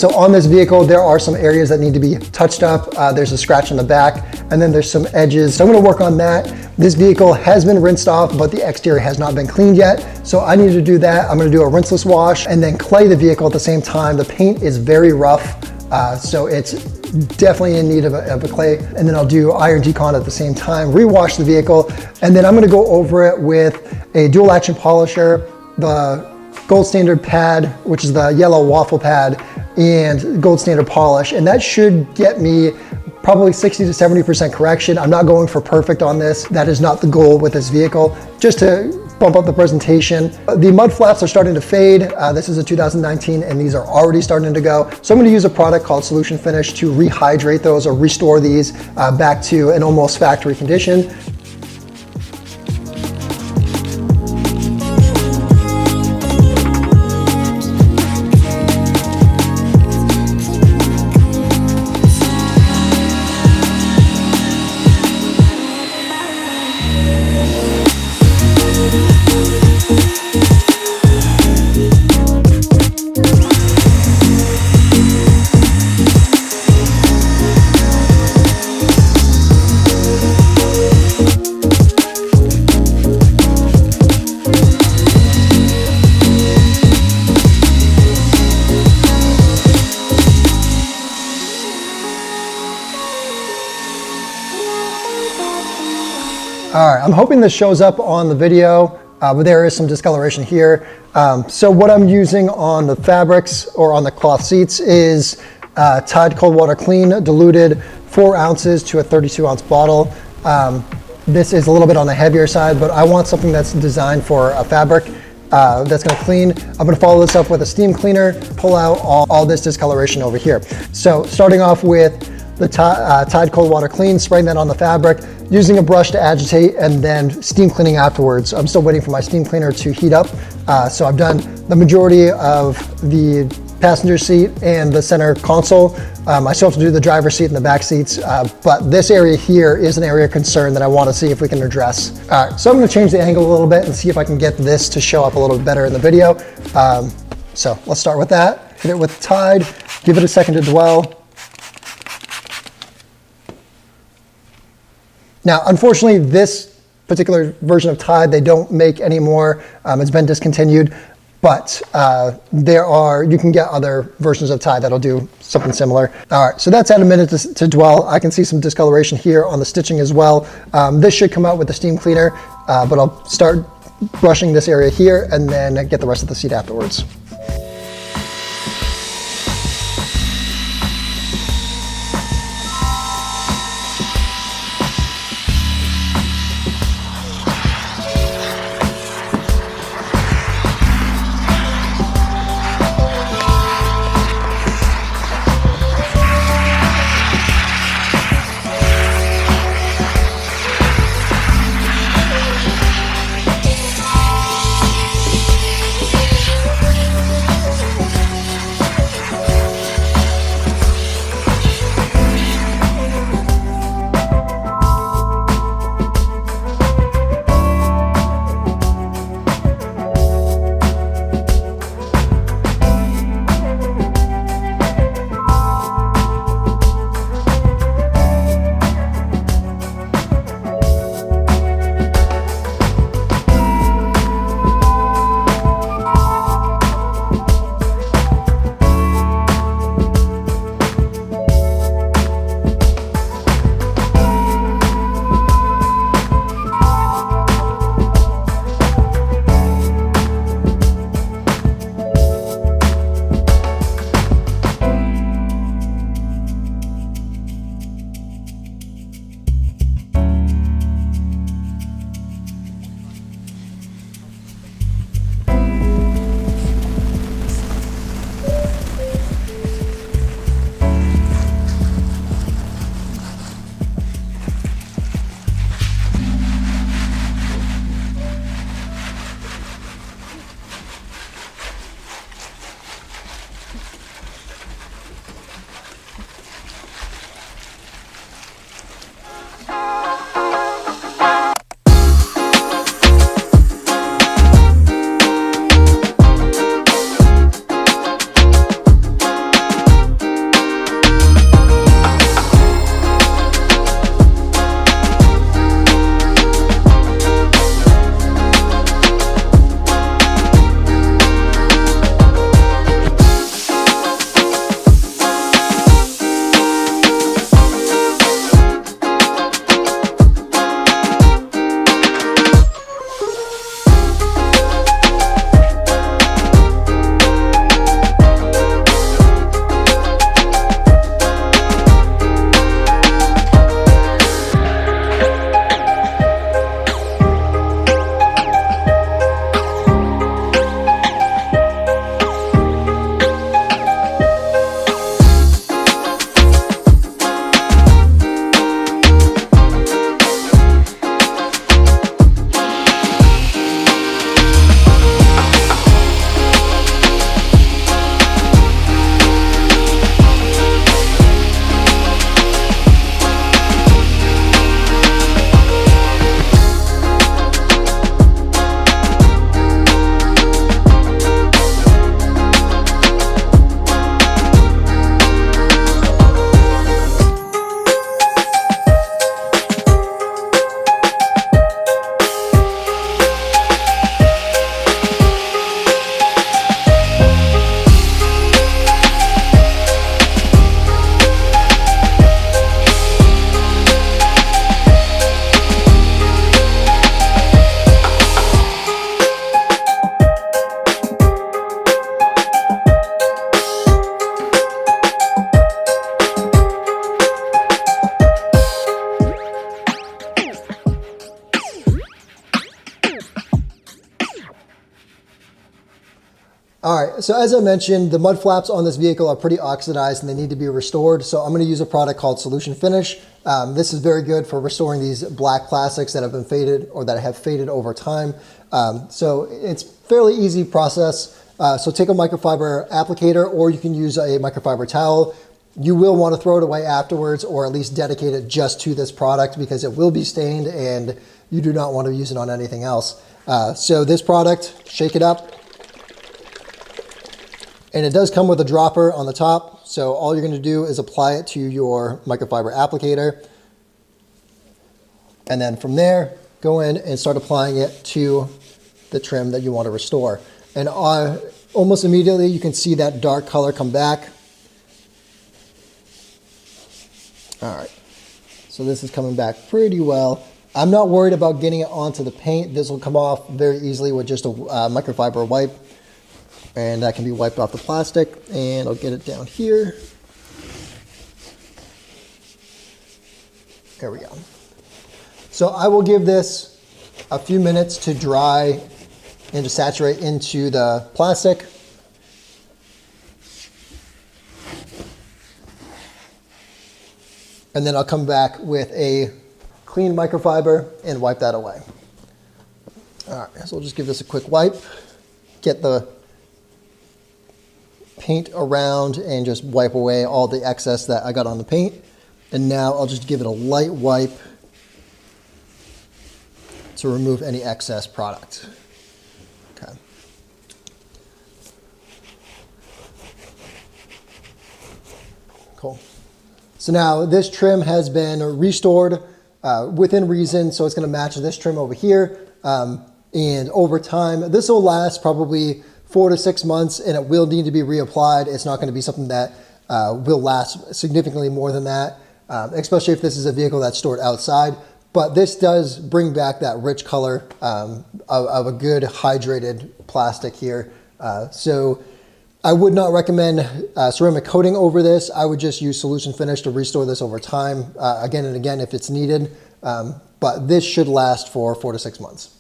So on this vehicle, there are some areas that need to be touched up. There's a scratch on the back, and then there's some edges. So I'm gonna work on that. This vehicle has been rinsed off, but the exterior has not been cleaned yet. So I need to do that. I'm gonna do a rinseless wash and then clay the vehicle at the same time. The paint is very rough, so it's definitely in need of a clay. And then I'll do iron decon at the same time, rewash the vehicle, and then I'm gonna go over it with a dual action polisher, the gold standard pad, which is the yellow waffle pad, and gold standard polish. And that should get me probably 60 to 70% correction. I'm not going for perfect on this. That is not the goal with this vehicle, just to bump up the presentation. The mud flaps are starting to fade. This is a 2019 and these are already starting to go. So I'm gonna use a product called Solution Finish to rehydrate those or restore these back to an almost factory condition. All right, I'm hoping this shows up on the video, but there is some discoloration here. So what I'm using on the fabrics or on the cloth seats is Tide Cold Water Clean, diluted 4 ounces to a 32 ounce bottle. This is a little bit on the heavier side, but I want something that's designed for a fabric that's gonna clean. I'm gonna follow this up with a steam cleaner, pull out all this discoloration over here. So starting off with the Tide Cold Water Clean, spraying that on the fabric, using a brush to agitate, and then steam cleaning afterwards. I'm still waiting for my steam cleaner to heat up. So I've done the majority of the passenger seat and the center console. I still have to do the driver's seat and the back seats, but this area here is an area of concern that I want to see if we can address. All right, so I'm going to change the angle a little bit and see if I can get this to show up a little bit better in the video. So let's start with that. Hit it with Tide, give it a second to dwell. Now, unfortunately, this particular version of Tide, they don't make anymore. It's been discontinued, but you can get other versions of Tide that'll do something similar. All right, so that's at a minute to dwell. I can see some discoloration here on the stitching as well. This should come out with the steam cleaner, but I'll start brushing this area here and then get the rest of the seat afterwards. so as I mentioned, the mud flaps on this vehicle are pretty oxidized and they need to be restored. So I'm going to use a product called Solution Finish. This is very good for restoring these black plastics that have been faded or that have faded over time. So it's fairly easy process. So take a microfiber applicator, or you can use a microfiber towel. You will want to throw it away afterwards, or at least dedicate it just to this product, because it will be stained and you do not want to use it on anything else. So this product, shake it up. And it does come with a dropper on the top. So all you're going to do is apply it to your microfiber applicator. And then from there, go in and start applying it to the trim that you want to restore. And almost immediately you can see that dark color come back. All right, so this is coming back pretty well. I'm not worried about getting it onto the paint. This will come off very easily with just a microfiber wipe. And that can be wiped off the plastic, and I'll get it down here. There we go. So I will give this a few minutes to dry and to saturate into the plastic. And then I'll come back with a clean microfiber and wipe that away. All right, so we'll just give this a quick wipe, get the paint around and just wipe away all the excess that I got on the paint. And now I'll just give it a light wipe to remove any excess product. Okay. Cool. So now this trim has been restored within reason, so it's going to match this trim over here. And over time, this will last probably 4 to 6 months, and it will need to be reapplied. It's not going to be something that will last significantly more than that, especially if this is a vehicle that's stored outside. But this does bring back that rich color of a good hydrated plastic here. So I would not recommend ceramic coating over this. I would just use Solution Finish to restore this over time, again and again if it's needed. But this should last for 4 to 6 months.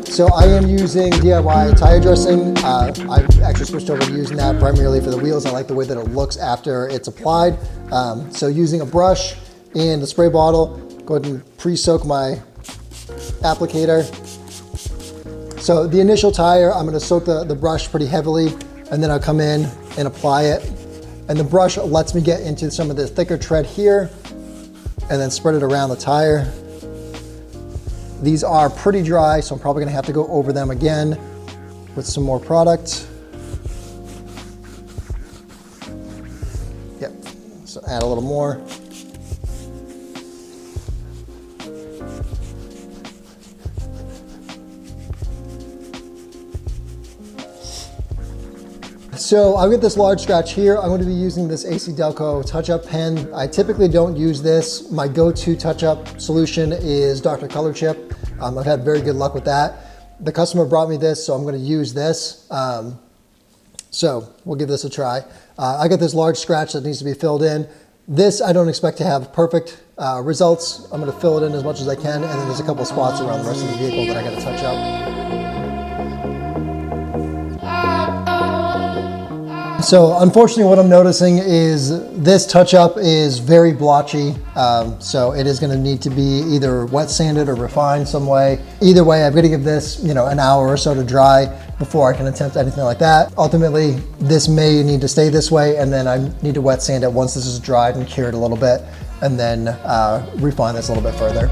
So I am using DIY tire dressing. I've actually switched over to using that primarily for the wheels. I like the way that it looks after it's applied. So using a brush and a spray bottle, go ahead and pre-soak my applicator. So the initial tire, I'm gonna soak the brush pretty heavily, and then I'll come in and apply it. And the brush lets me get into some of the thicker tread here, and then spread it around the tire. These are pretty dry, so I'm probably gonna have to go over them again with some more product. Yep, so add a little more. So I've got this large scratch here. I'm going to be using this AC Delco touch-up pen. I typically don't use this. My go-to touch-up solution is Dr. Color Chip. I've had very good luck with that. The customer brought me this, so I'm going to use this. So So we'll give this a try. I got this large scratch that needs to be filled in. This I don't expect to have perfect results. I'm going to fill it in as much as I can, and then there's a couple spots around the rest of the vehicle that I got to touch up. So unfortunately what I'm noticing is this touch-up is very blotchy, so it is going to need to be either wet sanded or refined some way. Either way, I've got to give this, an hour or so to dry before I can attempt anything like that. Ultimately, this may need to stay this way, and then I need to wet sand it once this is dried and cured a little bit, and then refine this a little bit further.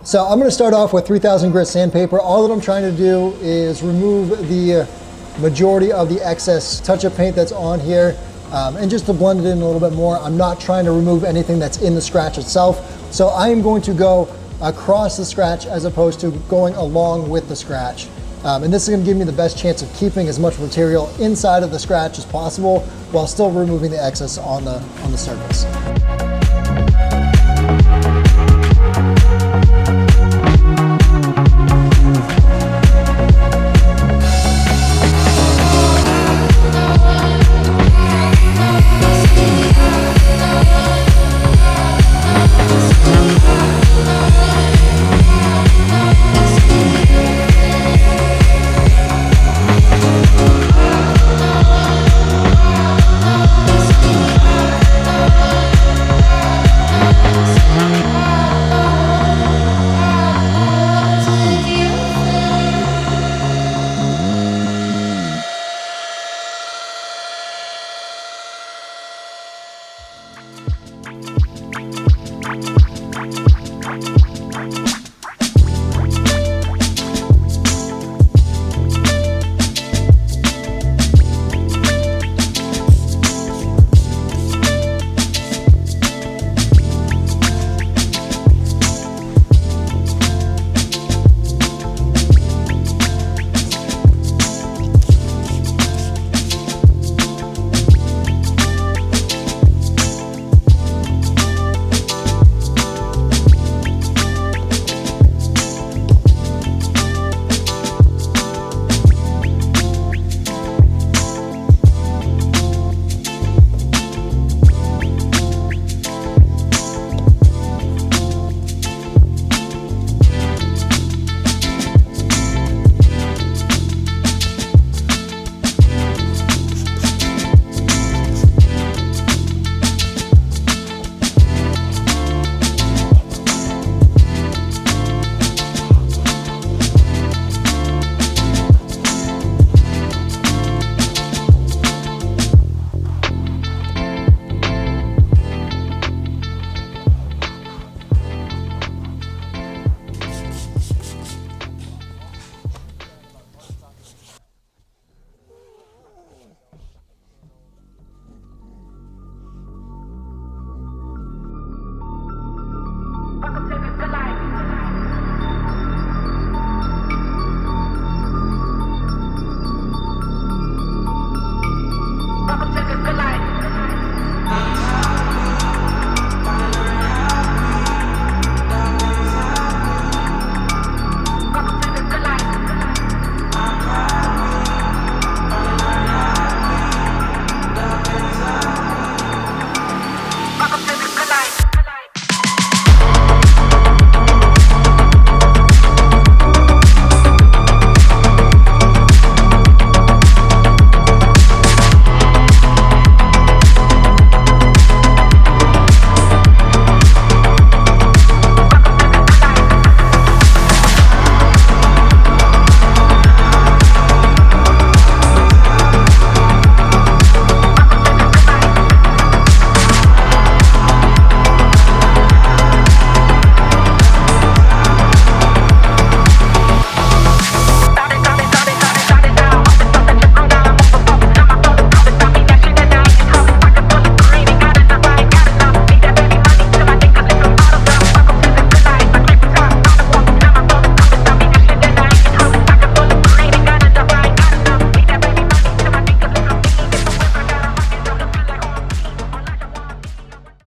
So I'm going to start off with 3000 grit sandpaper. All that I'm trying to do is remove the majority of the excess touch-up paint that's on here, and just to blend it in a little bit more. I'm not trying to remove anything that's in the scratch itself. So I am going to go across the scratch as opposed to going along with the scratch. And this is going to give me the best chance of keeping as much material inside of the scratch as possible while still removing the excess on the surface.